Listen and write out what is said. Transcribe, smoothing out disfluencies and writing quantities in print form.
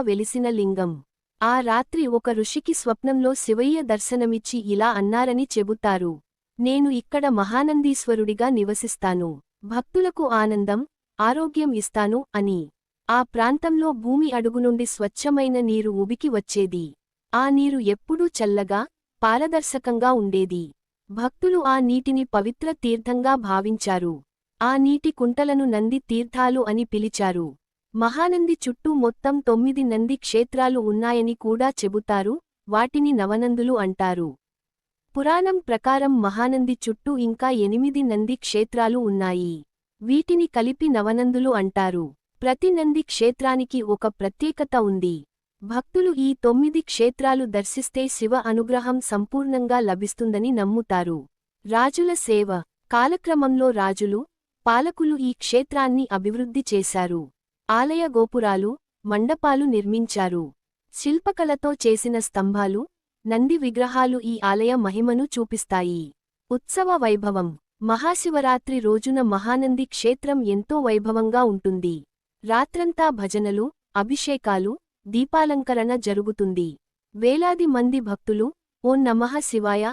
వెలిసిన లింగం. ఆ రాత్రి ఒక ఋషికి స్వప్నంలో శివయ్య దర్శనమిచ్చి ఇలా అన్నారని చెబుతారు. నేను ఇక్కడ మహానందీశ్వరుడిగా నివసిస్తాను. భక్తులకు ఆనందం, ఆరోగ్యం ఇస్తాను అని. ఆ ప్రాంతంలో భూమి అడుగునుండి స్వచ్ఛమైన నీరు ఉబికి వచ్చేది. ఆ నీరు ఎప్పుడూ చల్లగా, పారదర్శకంగా ఉండేది. భక్తులు ఆ నీటిని పవిత్ర తీర్థంగా భావించారు. ఆ నీటి కుంటలను నంది తీర్థాలు అని పిలిచారు. మహానంది చుట్టూ మొత్తం 9 నంది క్షేత్రాలు ఉన్నాయని కూడా చెబుతారు, వాటిని నవనందులు అంటారు. పురాణం ప్రకారం మహానంది చుట్టూ ఇంకా 8 నంది క్షేత్రాలు ఉన్నాయి. వీటిని కలిపి నవనందులు అంటారు. ప్రతి నంది క్షేత్రానికి ఒక ప్రత్యేకత ఉంది. భక్తులు ఈ 9 క్షేత్రాలు దర్శిస్తే శివ అనుగ్రహం సంపూర్ణంగా లభిస్తుందని నమ్ముతారు. రాజుల సేవ. కాలక్రమంలో రాజులు, పాలకులు ఈ క్షేత్రాన్ని అభివృద్ధి చేశారు. ఆలయ గోపురాలు, మండపాలు నిర్మించారు. శిల్పకళతో చేసిన స్తంభాలు, నంది విగ్రహాలు ఈ ఆలయ మహిమను చూపిస్తాయి. ఉత్సవ వైభవం. మహాశివరాత్రి రోజున మహానంది క్షేత్రం ఎంతో వైభవంగా ఉంటుంది. రాత్రంతా భజనలు, అభిషేకాలు, దీపాలంకరణ జరుగుతుంది. వేలాది మంది భక్తులు ఓం నమః శివాయ